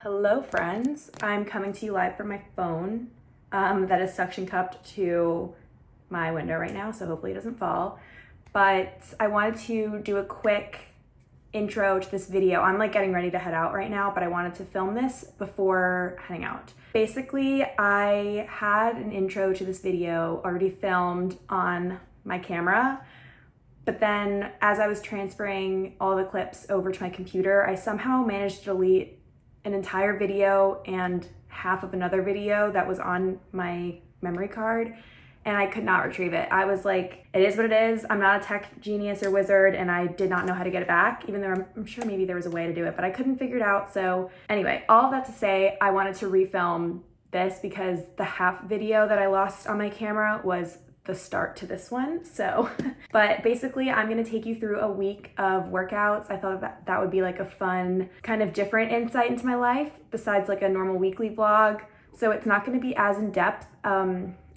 Hello friends, I'm coming to you live from my phone that is suction cupped to my window right now, so hopefully it doesn't fall. But I wanted to do a quick intro to this video. I'm like getting ready to head out right now, but I wanted to film this before heading out. Basically, I had an intro to this video already filmed on my camera, but then as I was transferring all the clips over to my computer, I somehow managed to delete an entire video and half of another video that was on my memory card, and I could not retrieve it. I was like, it is what it is. I'm not a tech genius or wizard, and I did not know how to get it back, even though I'm sure maybe there was a way to do it, but I couldn't figure it out. So anyway, all of that to say, I wanted to refilm this because the half video that I lost on my camera was the start to this one. So, but basically I'm gonna take you through a week of workouts. I thought that would be like a fun, kind of different insight into my life besides like a normal weekly vlog. So it's not gonna be as in depth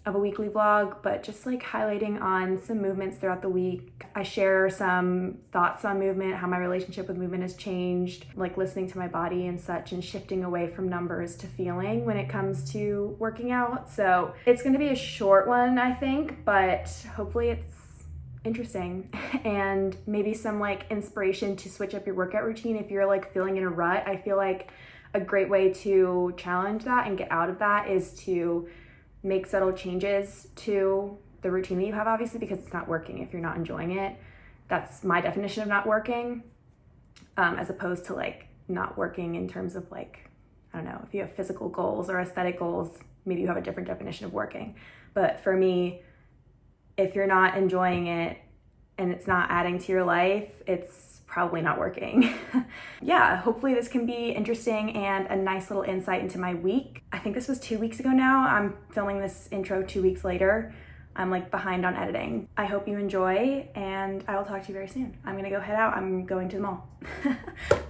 of a weekly vlog, but just like highlighting on some movements throughout the week. I share some thoughts on movement, how my relationship with movement has changed, like listening to my body and such, and shifting away from numbers to feeling when it comes to working out. So it's gonna be a short one, I think, but hopefully it's interesting and maybe some like inspiration to switch up your workout routine if you're like feeling in a rut. I feel like a great way to challenge that and get out of that is to make subtle changes to the routine that you have, obviously, because it's not working if you're not enjoying it. That's my definition of not working, as opposed to like not working in terms of like, I don't know, if you have physical goals or aesthetic goals, maybe you have a different definition of working. But for me, if you're not enjoying it and it's not adding to your life, it's probably not working. Yeah, hopefully this can be interesting and a nice little insight into my week. I think this was 2 weeks ago now. I'm filming this intro 2 weeks later. I'm like behind on editing. I hope you enjoy, and I will talk to you very soon. I'm gonna go head out. I'm going to the mall.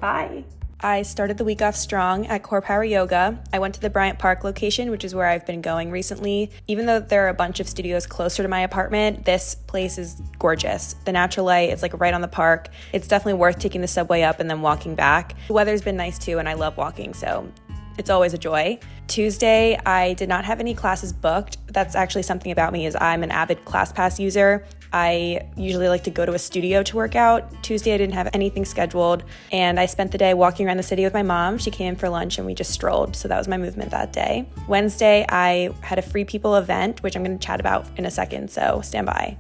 Bye. I started the week off strong at Core Power Yoga. I went to the Bryant Park location, which is where I've been going recently. Even though there are a bunch of studios closer to my apartment, this place is gorgeous. The natural light, it's like right on the park. It's definitely worth taking the subway up and then walking back. The weather's been nice too, and I love walking, so it's always a joy. Tuesday, I did not have any classes booked. That's actually something about me, is I'm an avid ClassPass user. I usually like to go to a studio to work out. Tuesday, I didn't have anything scheduled, and I spent the day walking around the city with my mom. She came in for lunch and we just strolled, so that was my movement that day. Wednesday, I had a Free People event, which I'm gonna chat about in a second, so stand by.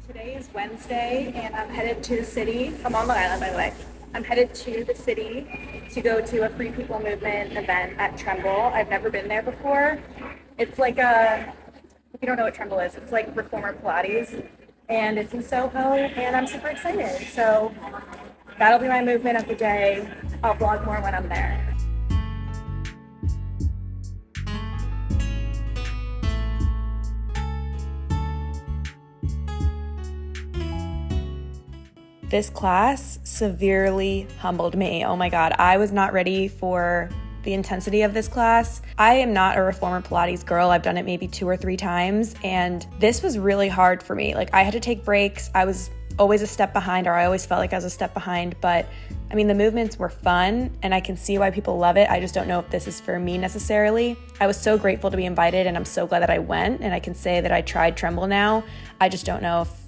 Today is Wednesday, and I'm headed to the city. I'm on Long Island, by the way. I'm headed to the city to go to a Free People Movement event at Tremble. I've never been there before. It's like if you don't know what Tremble is, it's like reformer Pilates, and it's in Soho, and I'm super excited. So that'll be my movement of the day. I'll vlog more when I'm there. This class severely humbled me. Oh my God, I was not ready for the intensity of this class. I am not a reformer Pilates girl. I've done it maybe 2 or 3 times, and this was really hard for me. Like, I had to take breaks. I was always a step behind, or I always felt like I was a step behind, but I mean, the movements were fun and I can see why people love it. I just don't know if this is for me necessarily. I was so grateful to be invited, and I'm so glad that I went, and I can say that I tried Tremble now. I just don't know if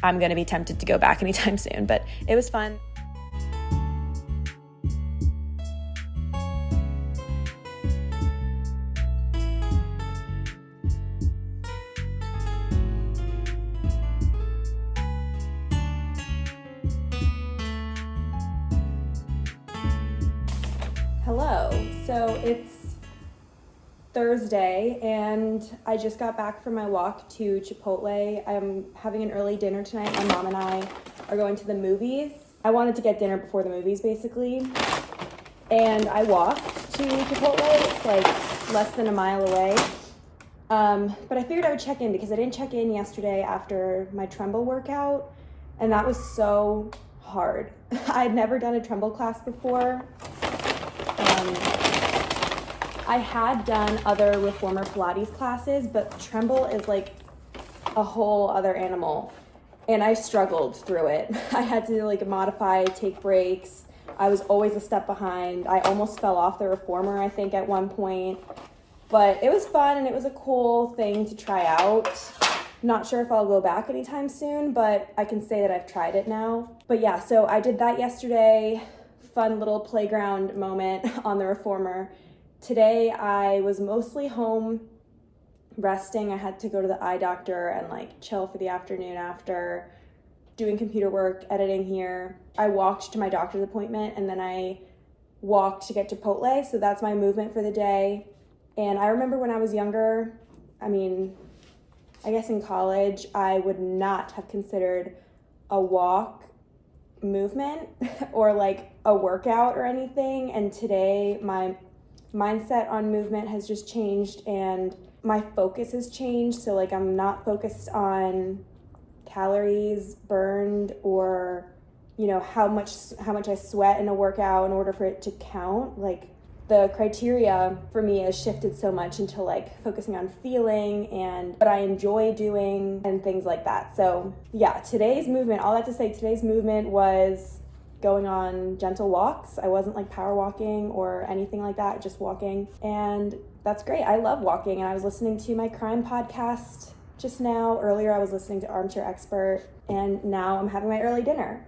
I'm gonna be tempted to go back anytime soon, but it was fun. Hello, so it's Thursday, and I just got back from my walk to Chipotle. I'm having an early dinner tonight. My mom and I are going to the movies. I wanted to get dinner before the movies, basically, and I walked to Chipotle. It's like less than a mile away, but I figured I would check in because I didn't check in yesterday after my Tremble workout, and that was so hard. I had never done a Tremble class before. I had done other reformer Pilates classes, but Tremble is like a whole other animal, and I struggled through it. I had to like modify, take breaks, I was always a step behind. I almost fell off the reformer, I think, at one point. But it was fun and it was a cool thing to try out. Not sure if I'll go back anytime soon, but I can say that I've tried it now. But yeah, so I did that yesterday. Fun little playground moment on the reformer. Today I was mostly home resting. I had to go to the eye doctor and like chill for the afternoon after doing computer work, editing here. I walked to my doctor's appointment and then I walked to get Chipotle. So that's my movement for the day. And I remember when I was younger, I guess in college, I would not have considered a walk movement or like a workout or anything. And today my mindset on movement has just changed and my focus has changed. So like I'm not focused on calories burned or, you know, how much I sweat in a workout in order for it to count. Like the criteria for me has shifted so much into like focusing on feeling and what I enjoy doing and things like that. So yeah, today's movement was going on gentle walks. I wasn't like power walking or anything like that, just walking. And that's great. I love walking. And I was listening to my crime podcast just now. Earlier I was listening to Armchair Expert and now I'm having my early dinner.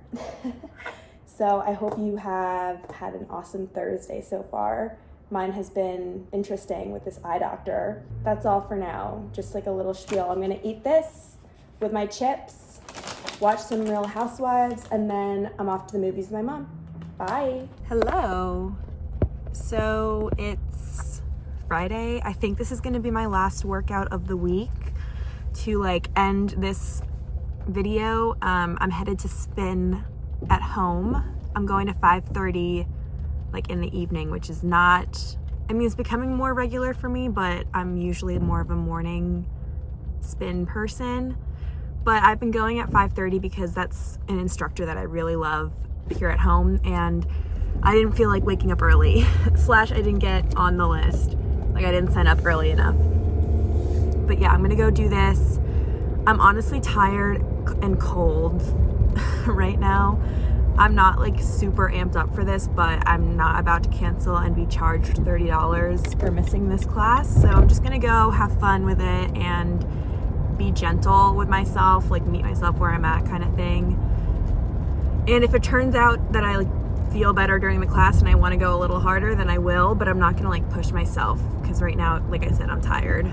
So I hope you have had an awesome Thursday so far. Mine has been interesting with this eye doctor. That's all for now. Just like a little spiel. I'm gonna eat this with my chips, watch some Real Housewives, and then I'm off to the movies with my mom. Bye. Hello. So it's Friday. I think this is gonna be my last workout of the week. To like end this video, I'm headed to spin at home. I'm going to 5:30 like in the evening, which is not, it's becoming more regular for me, but I'm usually more of a morning spin person. But I've been going at 5:30 because that's an instructor that I really love here at home and I didn't feel like waking up early / I didn't get on the list. Like I didn't sign up early enough. But yeah, I'm gonna go do this. I'm honestly tired and cold right now. I'm not like super amped up for this, but I'm not about to cancel and be charged $30 for missing this class. So I'm just gonna go have fun with it and be gentle with myself, like meet myself where I'm at kind of thing. And if it turns out that I like feel better during the class and I wanna go a little harder, then I will, but I'm not gonna like push myself because right now, like I said, I'm tired.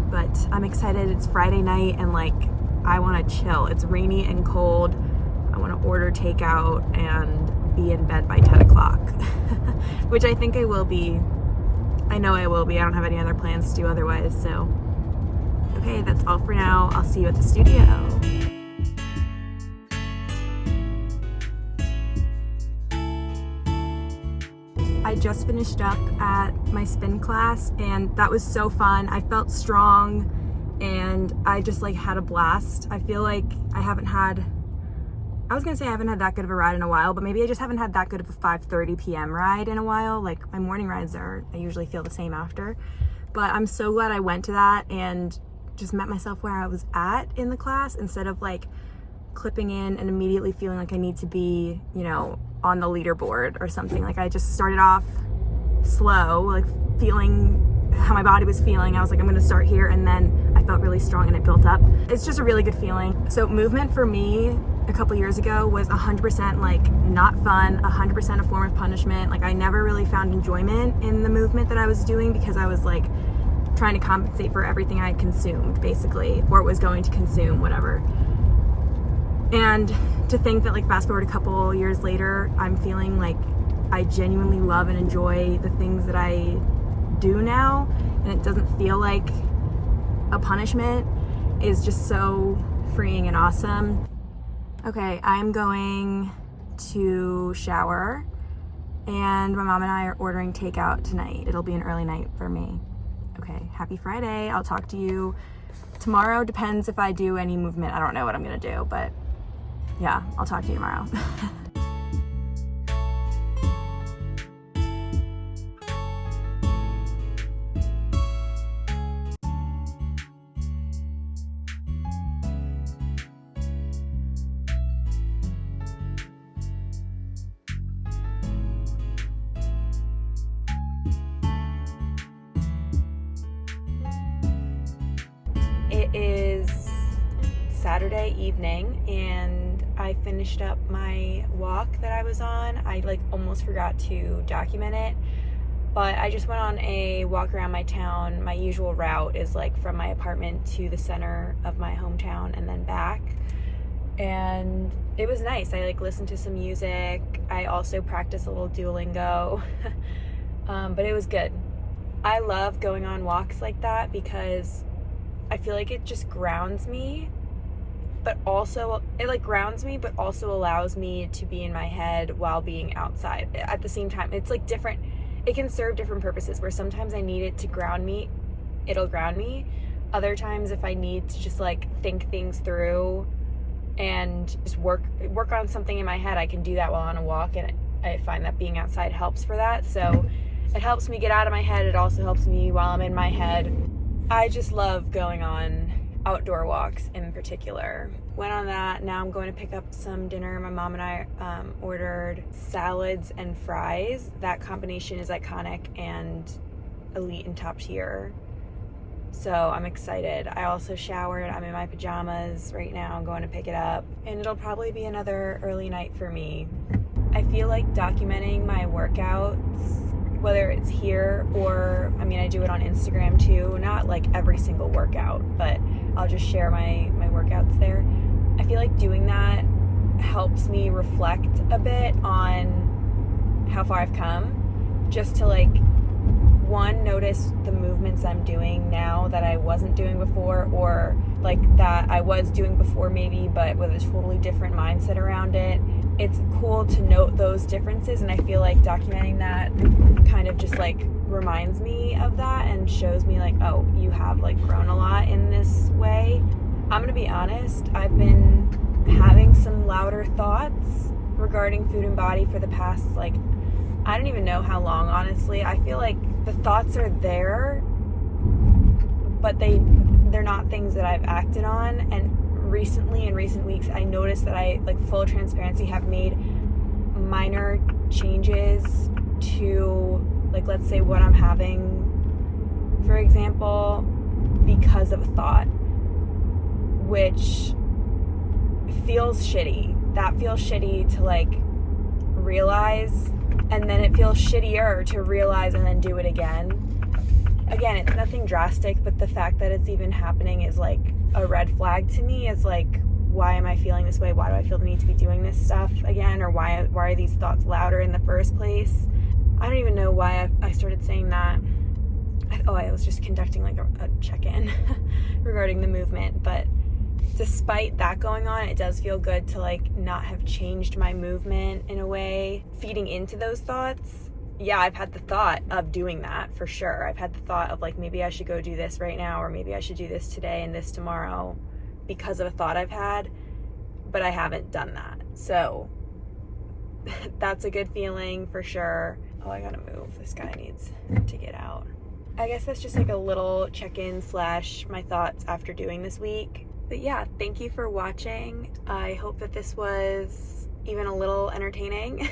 But I'm excited. It's Friday night and like I want to chill. It's rainy and cold. I want to order takeout and be in bed by 10 o'clock, which I think I will be. I know I will be. I don't have any other plans to do otherwise. So, okay, that's all for now. I'll see you at the studio. I just finished up at my spin class and that was so fun. I felt strong and I just like had a blast. I feel like I haven't had that good of a ride in a while, but maybe I just haven't had that good of a 5:30 p.m. ride in a while. Like my morning rides I usually feel the same after. But I'm so glad I went to that and just met myself where I was at in the class instead of like clipping in and immediately feeling like I need to be, you know, on the leaderboard or something. Like I just started off slow, like feeling how my body was feeling. I was like, I'm gonna start here, and then I felt really strong and it built up. It's just a really good feeling. So movement for me a couple years ago was 100% like not fun, 100% a form of punishment. Like I never really found enjoyment in the movement that I was doing because I was like trying to compensate for everything I had consumed basically, or was going to consume, whatever. And to think that like fast forward a couple years later, I'm feeling like I genuinely love and enjoy the things that I do now, and it doesn't feel like a punishment, is just so freeing and awesome. Okay, I'm going to shower and my mom and I are ordering takeout tonight. It'll be an early night for me. Okay, happy Friday. I'll talk to you tomorrow. Depends if I do any movement. I don't know what I'm gonna do, but yeah, I'll talk to you tomorrow. It is Saturday evening and I finished up my walk that I was on. I almost forgot to document it, but I just went on a walk around my town. My usual route is from my apartment to the center of my hometown and then back. And it was nice. I listened to some music. I also practiced a little Duolingo, but it was good. I love going on walks like that because I feel like it just grounds me, but also it grounds me, but also allows me to be in my head while being outside at the same time. It's different. It can serve different purposes, where sometimes I need it to ground me. It'll ground me. Other times, if I need to just think things through and just work on something in my head, I can do that while on a walk, and I find that being outside helps for that. So it helps me get out of my head. It also helps me while I'm in my head. I just love going on outdoor walks in particular. Went on that. Now I'm going to pick up some dinner. My mom and I ordered salads and fries. That combination is iconic and elite and top tier. So I'm excited. I also showered. I'm in my pajamas right now. I'm going to pick it up. And it'll probably be another early night for me. I feel like documenting my workouts, whether it's here or, I do it on Instagram too. Not every single workout, but I'll just share my workouts there. I feel like doing that helps me reflect a bit on how far I've come. Just to one, notice the movements I'm doing now that I wasn't doing before, or that I was doing before maybe, but with a totally different mindset around it. It's cool to note those differences, and I feel like documenting that kind of just reminds me of that and shows me oh, you have grown a lot in this way. I'm gonna be honest, I've been having some louder thoughts regarding food and body for the past I don't even know how long, honestly. I feel like the thoughts are there, but they're not things that I've acted on. And recently, in recent weeks, I noticed that I, full transparency, have made minor changes to, let's say what I'm having, for example, because of a thought, which feels shitty. That feels shitty to, realize, and then it feels shittier to realize and then do it again. Again, it's nothing drastic, but the fact that it's even happening is a red flag to me. Is why am I feeling this way? Why do I feel the need to be doing this stuff again? Or why are these thoughts louder in the first place? I don't even know why I started saying that. I was just conducting a check-in regarding the movement. But despite that going on, it does feel good to not have changed my movement in a way, feeding into those thoughts. Yeah, I've had the thought of doing that for sure. I've had the thought of maybe I should go do this right now, or maybe I should do this today and this tomorrow because of a thought I've had, but I haven't done that. So that's a good feeling for sure. Oh, I gotta move. This guy needs to get out. I guess that's just a little check-in / my thoughts after doing this week. But yeah, thank you for watching. I hope that this was even a little entertaining.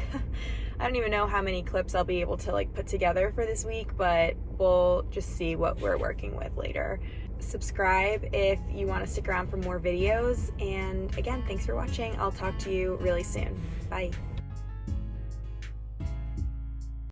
I don't even know how many clips I'll be able to put together for this week, but we'll just see what we're working with later. Subscribe if you want to stick around for more videos. And again, thanks for watching. I'll talk to you really soon. Bye.